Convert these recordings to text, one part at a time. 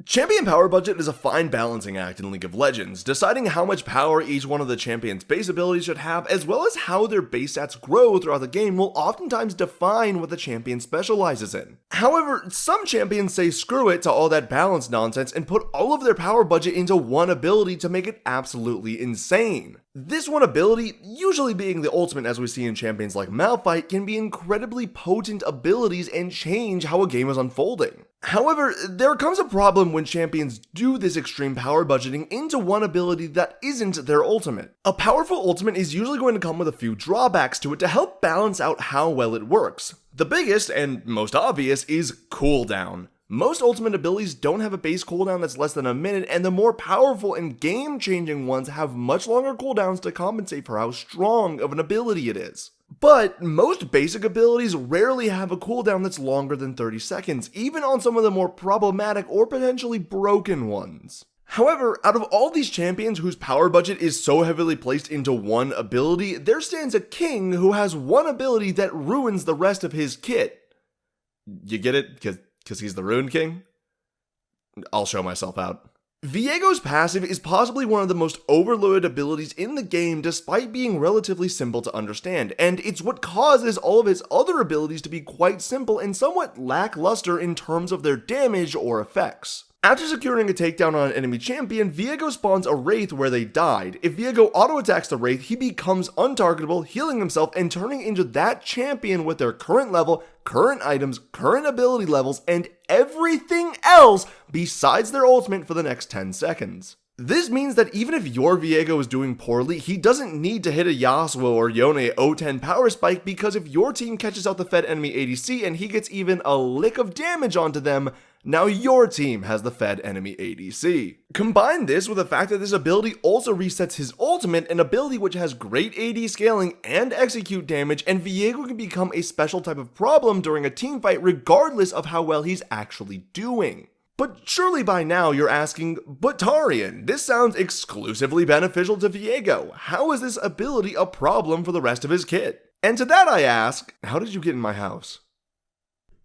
Champion power budget is a fine balancing act in League of Legends, deciding how much power each one of the champion's base abilities should have, as well as how their base stats grow throughout the game will oftentimes define what the champion specializes in. However, some champions say screw it to all that balance nonsense and put all of their power budget into one ability to make it absolutely insane. This one ability, usually being the ultimate as we see in champions like Malphite, can be incredibly potent abilities and change how a game is unfolding. However, there comes a problem when champions do this extreme power budgeting into one ability that isn't their ultimate. A powerful ultimate is usually going to come with a few drawbacks to it to help balance out how well it works. The biggest, and most obvious, is cooldown. Most ultimate abilities don't have a base cooldown that's less than a minute, and the more powerful and game-changing ones have much longer cooldowns to compensate for how strong of an ability it is. But most basic abilities rarely have a cooldown that's longer than 30 seconds, even on some of the more problematic or potentially broken ones. However, out of all these champions whose power budget is so heavily placed into one ability, there stands a king who has one ability that ruins the rest of his kit. You get it? Because he's the Rune King? I'll show myself out. Viego's passive is possibly one of the most overloaded abilities in the game despite being relatively simple to understand, and it's what causes all of his other abilities to be quite simple and somewhat lackluster in terms of their damage or effects. After securing a takedown on an enemy champion, Viego spawns a Wraith where they died. If Viego auto-attacks the Wraith, he becomes untargetable, healing himself and turning into that champion with their current level, current items, current ability levels, and everything else besides their ultimate for the next 10 seconds. This means that even if your Viego is doing poorly, he doesn't need to hit a Yasuo or Yone 010 power spike, because if your team catches out the fed enemy ADC and he gets even a lick of damage onto them, now your team has the fed enemy ADC. Combine this with the fact that this ability also resets his ultimate, an ability which has great AD scaling and execute damage, and Viego can become a special type of problem during a teamfight regardless of how well he's actually doing. But surely by now you're asking, but Tarian, this sounds exclusively beneficial to Viego. How is this ability a problem for the rest of his kit? And to that I ask, how did you get in my house?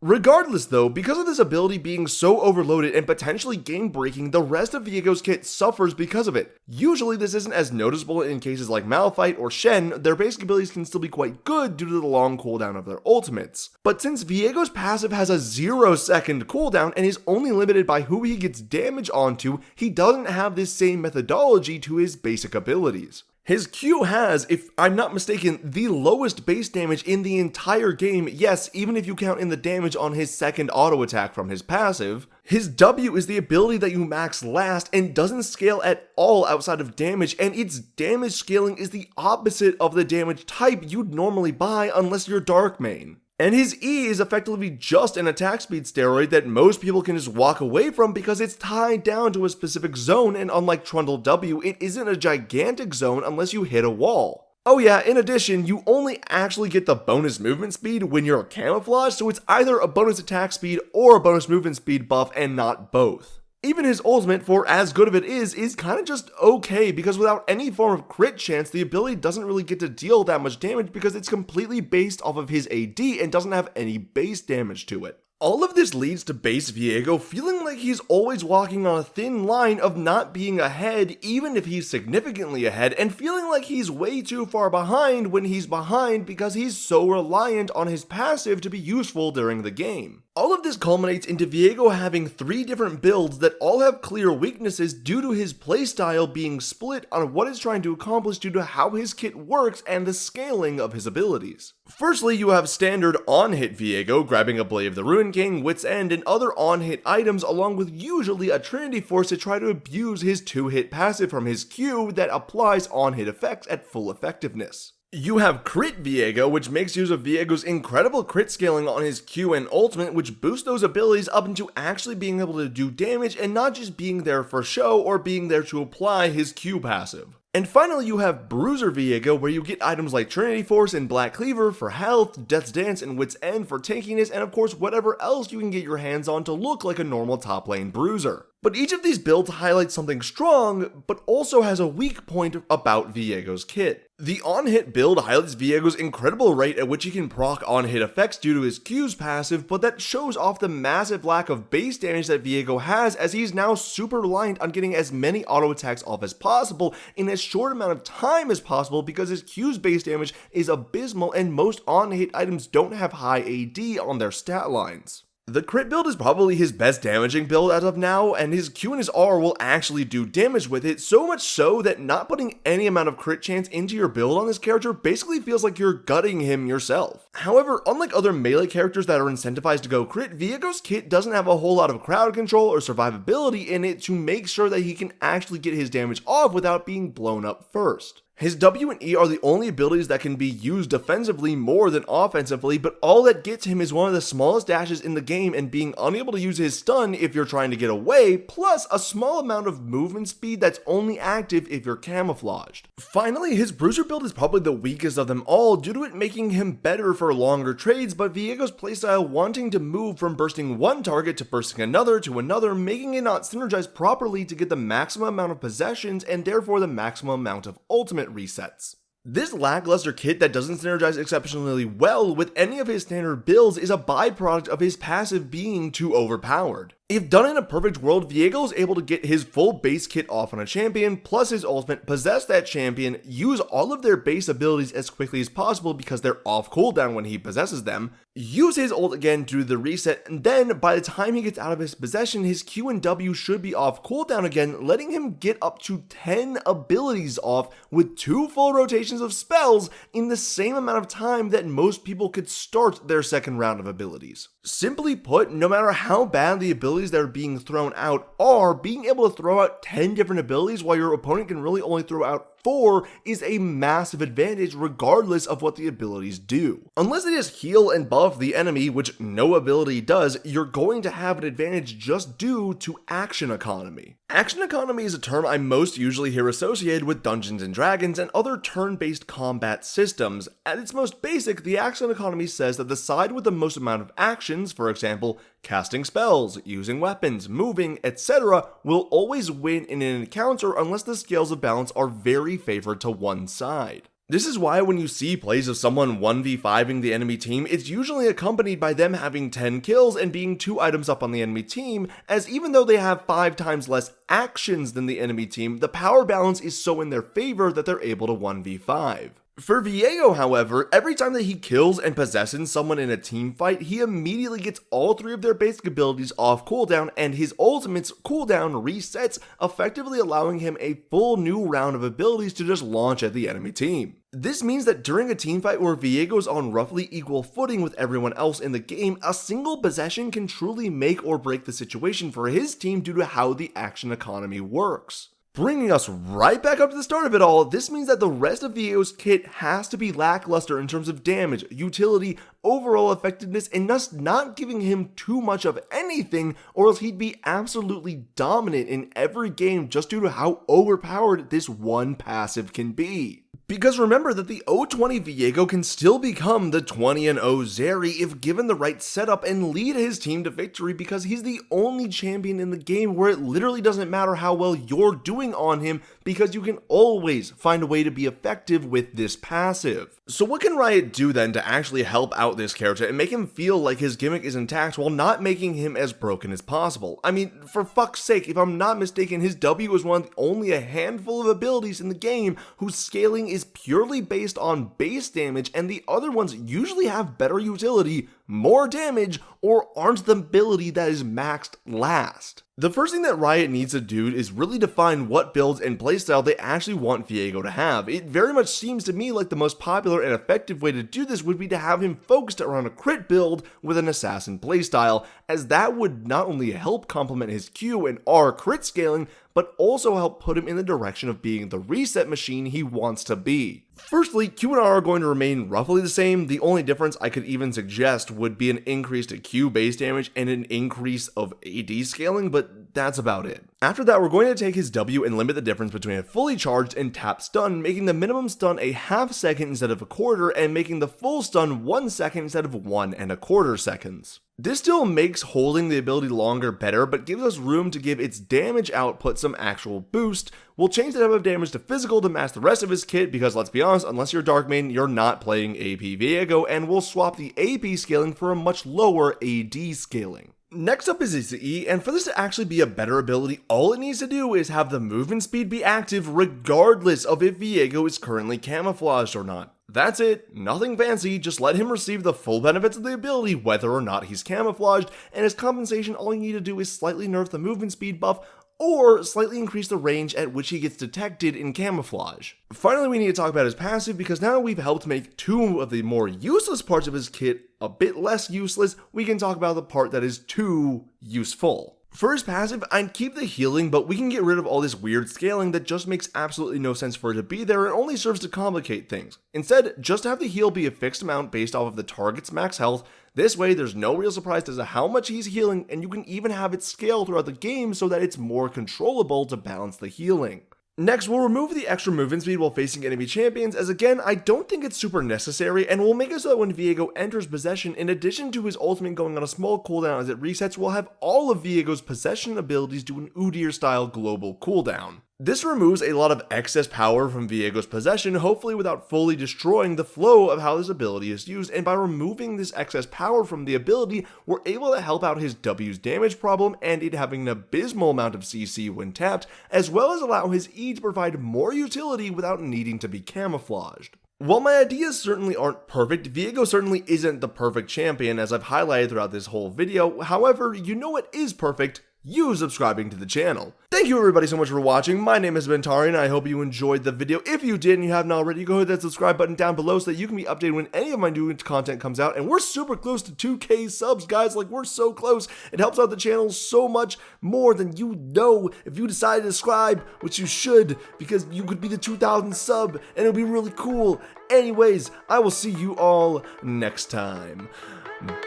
Regardless though, because of this ability being so overloaded and potentially game-breaking, the rest of Viego's kit suffers because of it. Usually this isn't as noticeable in cases like Malphite or Shen, their basic abilities can still be quite good due to the long cooldown of their ultimates. But since Viego's passive has a 0-second cooldown and is only limited by who he gets damage onto, he doesn't have this same methodology to his basic abilities. His Q has, if I'm not mistaken, the lowest base damage in the entire game, yes, even if you count in the damage on his second auto attack from his passive. His W is the ability that you max last and doesn't scale at all outside of damage, and its damage scaling is the opposite of the damage type you'd normally buy unless you're Dark Main. And his E is effectively just an attack speed steroid that most people can just walk away from because it's tied down to a specific zone, and unlike Trundle W, it isn't a gigantic zone unless you hit a wall. Oh yeah, in addition, you only actually get the bonus movement speed when you're camouflaged, so it's either a bonus attack speed or a bonus movement speed buff and not both. Even his ultimate, for as good of it is kind of just okay, because without any form of crit chance, the ability doesn't really get to deal that much damage because it's completely based off of his AD and doesn't have any base damage to it. All of this leads to base Viego feeling like he's always walking on a thin line of not being ahead even if he's significantly ahead, and feeling like he's way too far behind when he's behind because he's so reliant on his passive to be useful during the game. All of this culminates into Viego having 3 different builds that all have clear weaknesses due to his playstyle being split on what it's trying to accomplish due to how his kit works and the scaling of his abilities. Firstly, you have standard on-hit Viego grabbing a Blade of the Rune King, Wit's End, and other on-hit items, along with usually a Trinity Force to try to abuse his 2-hit passive from his Q that applies on-hit effects at full effectiveness. You have Crit Viego, which makes use of Viego's incredible crit scaling on his Q and ultimate, which boosts those abilities up into actually being able to do damage and not just being there for show or being there to apply his Q passive. And finally, you have Bruiser Viego, where you get items like Trinity Force and Black Cleaver for health, Death's Dance and Wit's End for tankiness, and of course whatever else you can get your hands on to look like a normal top lane bruiser. But each of these builds highlights something strong, but also has a weak point about Viego's kit. The on-hit build highlights Viego's incredible rate at which he can proc on-hit effects due to his Q's passive, but that shows off the massive lack of base damage that Viego has, as he's now super reliant on getting as many auto attacks off as possible in as short amount of time as possible because his Q's base damage is abysmal and most on-hit items don't have high AD on their stat lines. The crit build is probably his best damaging build as of now, and his Q and his R will actually do damage with it, so much so that not putting any amount of crit chance into your build on this character basically feels like you're gutting him yourself. However, unlike other melee characters that are incentivized to go crit, Viego's kit doesn't have a whole lot of crowd control or survivability in it to make sure that he can actually get his damage off without being blown up first. His W and E are the only abilities that can be used defensively more than offensively, but all that gets him is one of the smallest dashes in the game and being unable to use his stun if you're trying to get away, plus a small amount of movement speed that's only active if you're camouflaged. Finally, his bruiser build is probably the weakest of them all due to it making him better for longer trades, but Viego's playstyle wanting to move from bursting one target to bursting another to another, making it not synergize properly to get the maximum amount of possessions and therefore the maximum amount of ultimate resets. This lackluster kit that doesn't synergize exceptionally well with any of his standard builds is a byproduct of his passive being too overpowered. If done in a perfect world, Viego is able to get his full base kit off on a champion, plus his ultimate, possess that champion, use all of their base abilities as quickly as possible because they're off cooldown when he possesses them, use his ult again to do the reset, and then by the time he gets out of his possession, his Q and W should be off cooldown again, letting him get up to 10 abilities off with 2 full rotations of spells in the same amount of time that most people could start their second round of abilities. Simply put, no matter how bad the abilities that are being thrown out are, being able to throw out 10 different abilities while your opponent can really only throw out 4 is a massive advantage regardless of what the abilities do. Unless they just heal and buff the enemy, which no ability does, you're going to have an advantage just due to action economy. Action economy is a term I most usually hear associated with Dungeons & Dragons and other turn-based combat systems. At its most basic, the action economy says that the side with the most amount of actions, for example, casting spells, using weapons, moving, etc., will always win in an encounter unless the scales of balance are very favored to one side. This is why when you see plays of someone 1v5ing the enemy team, it's usually accompanied by them having 10 kills and being 2 items up on the enemy team, as even though they have 5 times less actions than the enemy team, the power balance is so in their favor that they're able to 1v5. For Viego, however, every time that he kills and possesses someone in a team fight, he immediately gets all 3 of their basic abilities off cooldown, and his ultimate's cooldown resets, effectively allowing him a full new round of abilities to just launch at the enemy team. This means that during a teamfight where Viego's on roughly equal footing with everyone else in the game, a single possession can truly make or break the situation for his team due to how the action economy works. Bringing us right back up to the start of it all, this means that the rest of Viego's kit has to be lackluster in terms of damage, utility, overall effectiveness, and thus not giving him too much of anything, or else he'd be absolutely dominant in every game just due to how overpowered this one passive can be. Because remember that the 0-20 Viego can still become the 20-0 Zeri if given the right setup and lead his team to victory, because he's the only champion in the game where it literally doesn't matter how well you're doing on him, because you can always find a way to be effective with this passive. So what can Riot do then to actually help out this character and make him feel like his gimmick is intact while not making him as broken as possible? I mean, for fuck's sake, if I'm not mistaken, his W is one of only a handful of abilities in the game whose scaling is purely based on base damage, and the other ones usually have better utility, more damage, or aren't the ability that is maxed last. The first thing that Riot needs to do is really define what builds and playstyle they actually want Viego to have. It very much seems to me like the most popular and effective way to do this would be to have him focused around a crit build with an assassin playstyle, as that would not only help complement his Q and R crit scaling, but also help put him in the direction of being the reset machine he wants to be. Firstly, Q and R are going to remain roughly the same. The only difference I could even suggest would be an increase to Q base damage and an increase of AD scaling, but that's about it. After that, we're going to take his W and limit the difference between a fully charged and tap stun, making the minimum stun a half second instead of a quarter, and making the full stun 1 second instead of 1¼ seconds. This still makes holding the ability longer better, but gives us room to give its damage output some actual boost. We'll change the type of damage to physical to match the rest of his kit, because let's be honest, unless you're Dark Main, you're not playing AP Viego, and we'll swap the AP scaling for a much lower AD scaling. Next up is his E, and for this to actually be a better ability, all it needs to do is have the movement speed be active regardless of if Viego is currently camouflaged or not. That's it, nothing fancy, just let him receive the full benefits of the ability whether or not he's camouflaged, and as compensation all you need to do is slightly nerf the movement speed buff, or slightly increase the range at which he gets detected in camouflage. Finally, we need to talk about his passive, because now we've helped make two of the more useless parts of his kit a bit less useless. We can talk about the part that is too useful. For his passive, I'd keep the healing, but we can get rid of all this weird scaling that just makes absolutely no sense for it to be there and only serves to complicate things. Instead, just have the heal be a fixed amount based off of the target's max health. This way, there's no real surprise as to how much he's healing, and you can even have it scale throughout the game so that it's more controllable to balance the healing. Next, we'll remove the extra movement speed while facing enemy champions, as again, I don't think it's super necessary, and we'll make it so that when Viego enters possession, in addition to his ultimate going on a small cooldown as it resets, we'll have all of Viego's possession abilities do an Udyr-style global cooldown. This removes a lot of excess power from Viego's possession, hopefully without fully destroying the flow of how this ability is used, and by removing this excess power from the ability, we're able to help out his W's damage problem and it having an abysmal amount of CC when tapped, as well as allow his E to provide more utility without needing to be camouflaged. While my ideas certainly aren't perfect, Viego certainly isn't the perfect champion, as I've highlighted throughout this whole video. However, you know what is perfect? You subscribing to the channel. Thank you everybody so much for watching. My name is TheTarians. I hope you enjoyed the video. If you did and you haven't already, go hit that subscribe button down below so that you can be updated when any of my new content comes out. And we're super close to 2K subs, guys. Like, we're so close. It helps out the channel so much more than you know if you decide to subscribe, which you should, because you could be the 2000 sub and it'll be really cool. Anyways, I will see you all next time.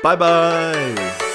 Bye bye.